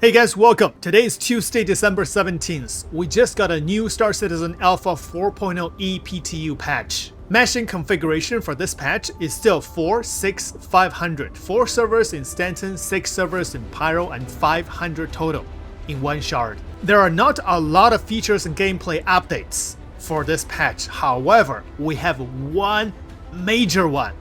Hey guys, welcome. Today is Tuesday, December 17th. We just got a new Star Citizen Alpha 4.0 ePTU patch. Meshing configuration for this patch is still 4, 6, 500. 4 servers in Stanton, 6 servers in Pyro, and 500 total in one shard. There are not a lot of features and gameplay updates for this patch. However, we have one major one,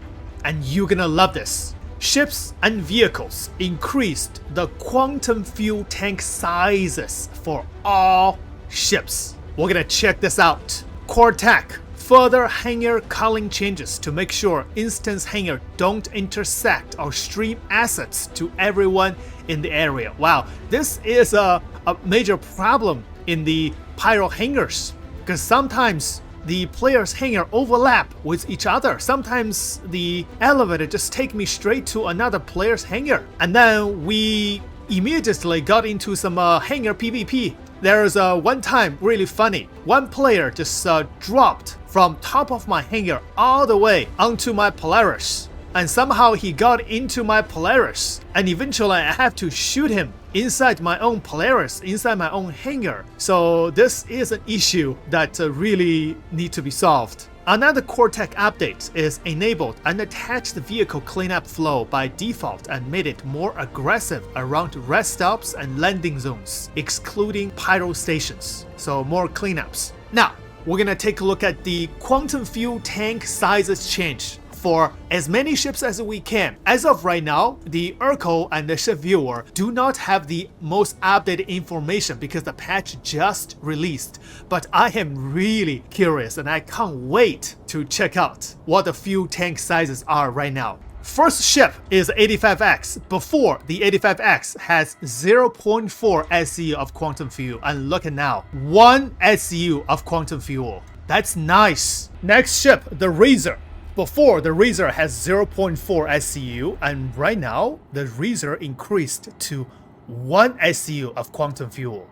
and you're gonna love this. Ships and vehicles increased the quantum fuel tank sizes for all ships. We're gonna check this out. Core tech, further hangar culling changes to make sure instance hangar don't intersect or stream assets to everyone in the area. Wow, this is a major problem in the Pyro hangars, because sometimes the players' hangar overlap with each other. Sometimes the elevator just take me straight to another player's hangar. And then we immediately got into some hangar PvP. There's one time really funny. One player just dropped from top of my hangar all the way onto my Polaris. And somehow he got into my Polaris. And eventually I have to shoot him inside my own Polaris, inside my own hangar. So this is an issue that really need to be solved. Another core tech update is enabled unattached vehicle cleanup flow by default and made it more aggressive around rest stops and landing zones, excluding Pyro stations. So more cleanups. Now, we're gonna take a look at the quantum fuel tank sizes change for as many ships as we can. As of right now, the Urkel and the ship viewer do not have the most updated information because the patch just released. But I am really curious and I can't wait to check out what the fuel tank sizes are right now. First ship is 85X. Before, the 85X has 0.4 SCU of quantum fuel, and look at now, 1 SCU of quantum fuel. That's nice. Next ship, the Razor. Before, the Razor has 0.4 SCU, and right now, the Razor increased to 1 SCU of quantum fuel.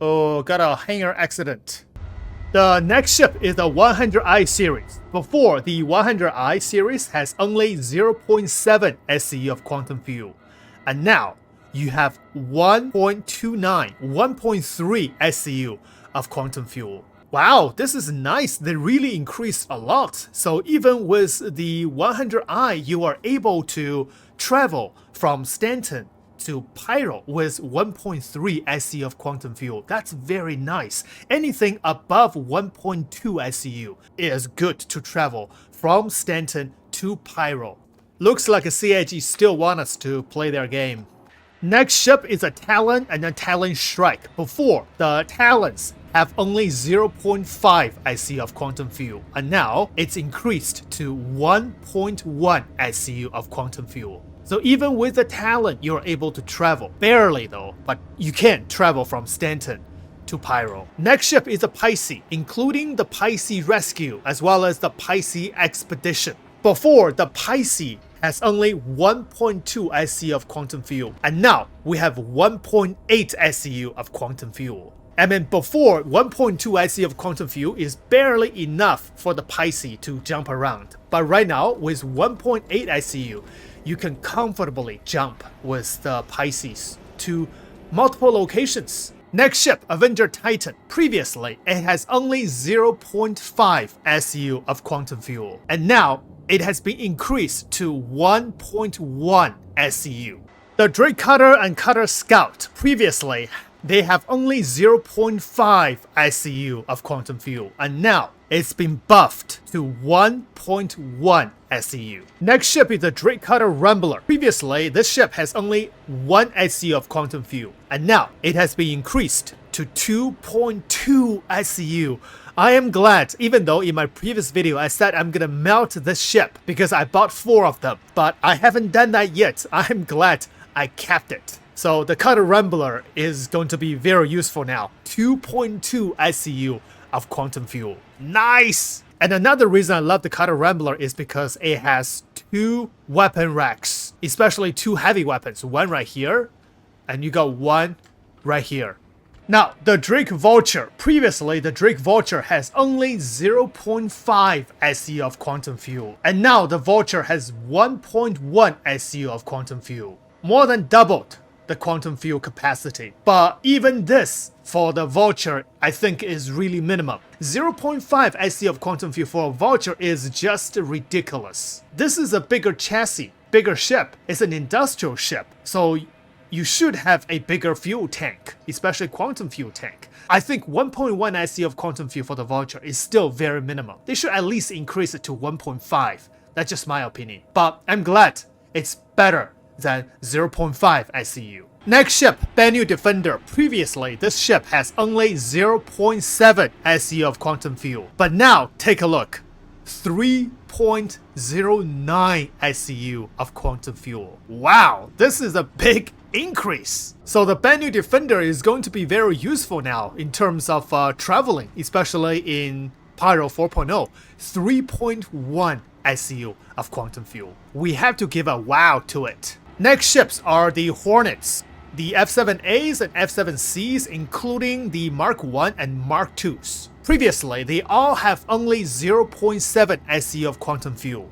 Oh, got a hangar accident. The next ship is the 100i series. Before, the 100i series has only 0.7 SCU of quantum fuel, and now you have 1.29, 1.3 SCU of quantum fuel. Wow, this is nice. They really increased a lot. So even with the 100i, you are able to travel from Stanton to Pyro with 1.3 SCU of quantum fuel. That's very nice. Anything above 1.2 SCU is good to travel from Stanton to Pyro. Looks like a CIG still want us to play their game. Next ship is a Talon and a Talon Strike. Before, the Talons have only 0.5 SCU of quantum fuel, and now it's increased to 1.1 SCU of quantum fuel. So even with the Talon, you're able to travel. Barely though, but you can travel from Stanton to Pyro. Next ship is a Pisces, including the Pisces Rescue as well as the Pisces Expedition. Before, the Pisces has only 1.2 SCU of quantum fuel, and now we have 1.8 SCU of quantum fuel. I mean, before, 1.2 SCU of quantum fuel is barely enough for the Pisces to jump around. But right now, with 1.8 SCU, you can comfortably jump with the Pisces to multiple locations. Next ship, Avenger Titan. Previously, it has only 0.5 SCU of quantum fuel, and now it has been increased to 1.1 SCU. The Drake Cutter and Cutter Scout. Previously, they have only 0.5 SCU of quantum fuel, and now it's been buffed to 1.1 SCU. Next ship is the Drake Cutter Rambler. Previously, this ship has only 1 SCU of quantum fuel, and now it has been increased to 2.2 SCU. I am glad, even though in my previous video I said I'm gonna melt this ship because I bought 4 of them, but I haven't done that yet. I'm glad I kept it. So the Cutter Rambler is going to be very useful now. 2.2 SCU of quantum fuel. Nice! And another reason I love the Cutter Rambler is because it has 2 weapon racks, especially 2 heavy weapons. One right here, and you got one right here. Now, the Drake Vulture. Previously, the Drake Vulture has only 0.5 SCU of quantum fuel, and now the Vulture has 1.1 SCU of quantum fuel. More than doubled the quantum field capacity. But even this, for the Vulture, I think is really minimum. 0.5 SE of quantum field for a Vulture is just ridiculous. This is a bigger chassis, bigger ship. It's an industrial ship, so you should have a bigger fuel tank, especially quantum fuel tank. I think 1.1 SE of quantum field for the Vulture is still very minimum. They should at least increase it to 1.5. That's just my opinion. But I'm glad it's better than 0.5 SEU. Next ship, Bennu Defender. Previously, this ship has only 0.7 SEU of quantum fuel. But now, take a look. 3.09 SEU of quantum fuel. Wow, this is a big increase. So the Bennu Defender is going to be very useful now in terms of traveling, especially in Pyro 4.0. 3.1 SEU of quantum fuel. We have to give a wow to it. Next ships are the Hornets, the F7As and F7Cs, including the Mark 1 and Mark 2s. Previously, they all have only 0.7 SE of quantum fuel.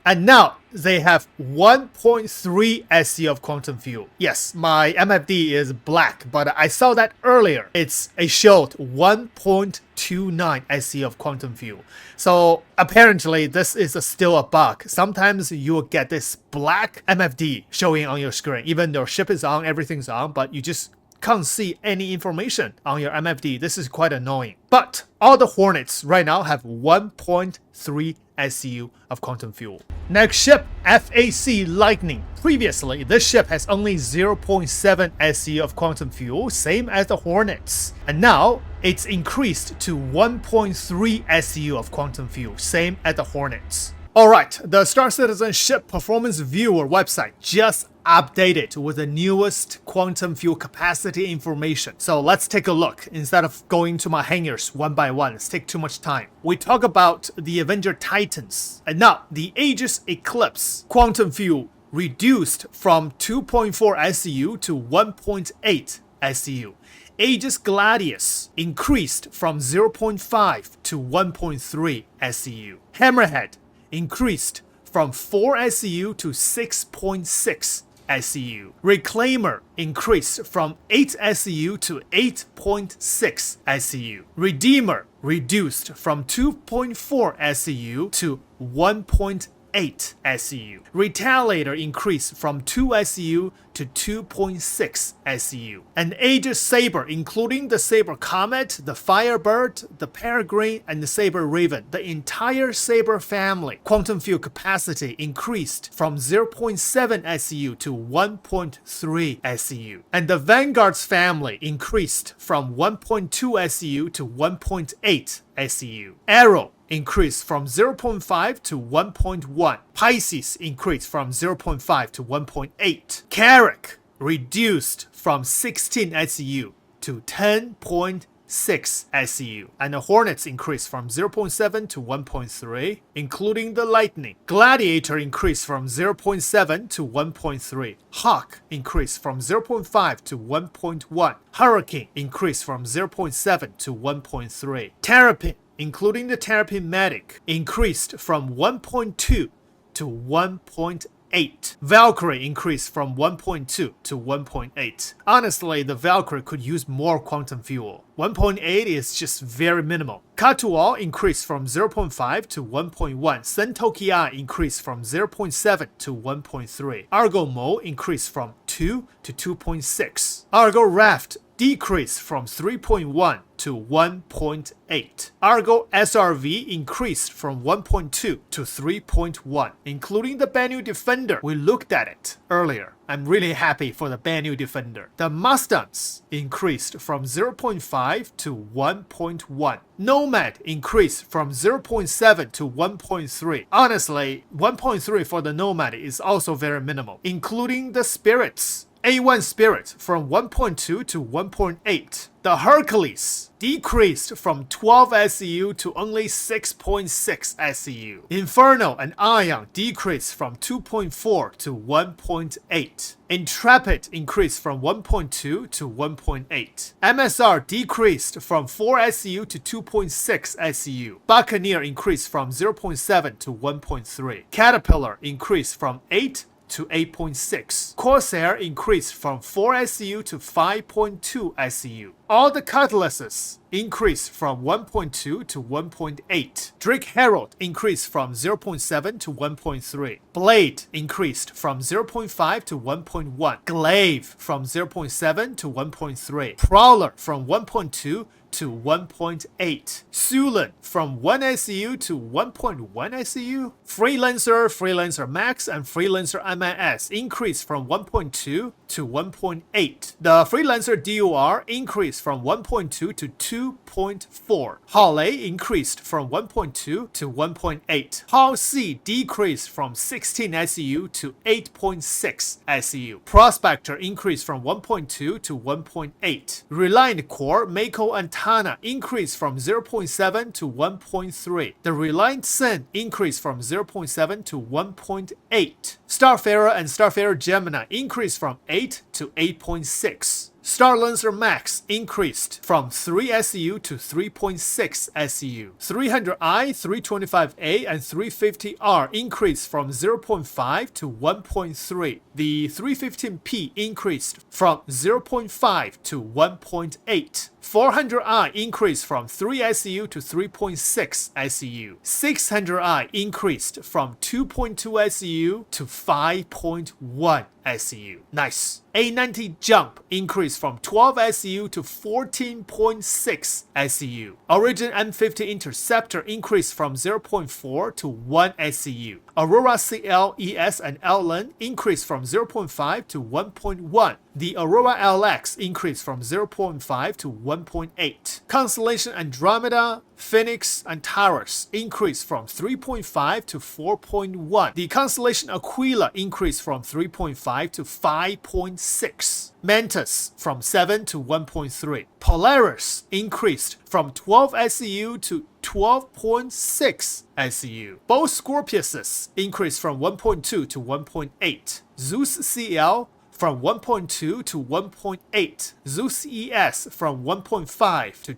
And now, they have 1.3 SE of quantum fuel. Yes, my MFD is black, but I saw that earlier. It's a showed 1.29 SE of quantum fuel. So apparently, this is still a bug. Sometimes you will get this black MFD showing on your screen. Even though ship is on, everything's on, but you just can't see any information on your MFD. This is quite annoying. But all the Hornets right now have 1.3 SEU of quantum fuel. Next ship, FAC Lightning. Previously, this ship has only 0.7 SEU of quantum fuel, same as the Hornets. And now, it's increased to 1.3 SEU of quantum fuel, same as the Hornets. Alright, the Star Citizen Ship Performance Viewer website just updated with the newest quantum fuel capacity information. So let's take a look. Instead of going to my hangars one by one, it's take too much time. We talk about the Avenger Titans. And now, the Aegis Eclipse quantum fuel reduced from 2.4 SEU to 1.8 SEU. Aegis Gladius increased from 0.5 to 1.3 SEU. Hammerhead increased from 4 SEU to 6.6 SEU. Reclaimer increased from 8 SEU to 8.6 SEU. Redeemer reduced from 2.4 SEU to 1.8 SEU. Retaliator increased from 2 SEU to 2.6 SEU. And Aegis Saber, including the Saber Comet, the Firebird, the Peregrine, and the Saber Raven, the entire Saber family, quantum field capacity increased from 0.7 SEU to 1.3 SEU. And the Vanguard's family increased from 1.2 SEU to 1.8 SEU. Arrow increased from 0.5 to 1.1. Pisces increased from 0.5 to 1.8. Carrack reduced from 16 SEU to 10.6 SEU. And the Hornets increased from 0.7 to 1.3, including the Lightning. Gladiator increased from 0.7 to 1.3. Hawk increased from 0.5 to 1.1. Hurricane increased from 0.7 to 1.3. Terrapin, including the Terrapin Medic, increased from 1.2 to 1.8. Valkyrie increased from 1.2 to 1.8. Honestly, the Valkyrie could use more quantum fuel. 1.8 is just very minimal. Katual increased from 0.5 to 1.1. Sentoki increased from 0.7 to 1.3. Argo Mo increased from 2 to 2.6. Argo Raft decreased from 3.1 to 1.8. Argo SRV increased from 1.2 to 3.1, including the Bennu Defender. We looked at it earlier. I'm really happy for the Bennu Defender. The Mustangs increased from 0.5 to 1.1. Nomad increased from 0.7 to 1.3. Honestly, 1.3 for the Nomad is also very minimal, including the Spirits. A1 Spirit from 1.2 to 1.8. The Hercules decreased from 12 SEU to only 6.6 SEU. Inferno and Ion decreased from 2.4 to 1.8. Intrepid increased from 1.2 to 1.8. MSR decreased from 4 SEU to 2.6 SEU. Buccaneer increased from 0.7 to 1.3. Caterpillar increased from 8 to 8.6. Corsair increased from 4 SCU to 5.2 SCU. All the cutlasses increased from 1.2 to 1.8. Drake Herald increased from 0.7 to 1.3. Blade increased from 0.5 to 1.1. Glaive from 0.7 to 1.3. Prowler from 1.2 to 1.8. Sulan from 1 SCU to 1.1 SCU. Freelancer Max, and Freelancer MIS increased from 1.2 to 1.8. The Freelancer DOR increased from 1.2 to 2.4. Hall A increased from 1.2 to 1.8. Hall C decreased from 16 SCU to 8.6 SCU. Prospector increased from 1.2 to 1.8. Reliant Core, Mako, and Tana increased from 0.7 to 1.3. The Reliant Sin increased from 0.7 to 1.8. Starfarer and Starfarer Gemini increased from 8 to 8.6. Starlancer Max increased from 3 SCU to 3.6 SCU. 300i, 325A, and 350R increased from 0.5 to 1.3. The 315P increased from 0.5 to 1.8. 400i increased from 3 SCU to 3.6 SCU. 600i increased from 2.2 SCU to 5.1 SCU. Nice. A90 Jump increased from 12 SCU to 14.6 SCU. Origin M50 Interceptor increased from 0.4 to 1 SCU. Aurora CL, ES, and LN increased from 0.5 to 1.1. The Aurora LX increased from 0.5 to 1.8. Constellation Andromeda, Phoenix, and Taurus increased from 3.5 to 4.1. The Constellation Aquila increased from 3.5 to 5.6. Mantis from 7 to 1.3. Polaris increased from 12 SCU to 12.6 SCU. Both Scorpiuses increased from 1.2 to 1.8. Zeus CL from 1.2 to 1.8. Zeus ES from 1.5 to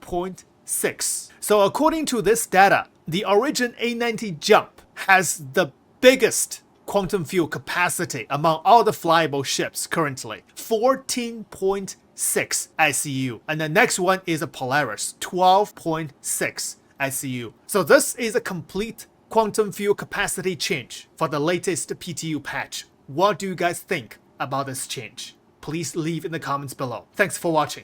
2.6. So according to this data, the Origin A90 Jump has the biggest quantum field capacity among all the flyable ships currently, 14.6 SCU. And the next one is a Polaris, 12.6 SCU. So this is a complete quantum field capacity change for the latest PTU patch. What do you guys think about this change? Please leave in the comments below. Thanks for watching.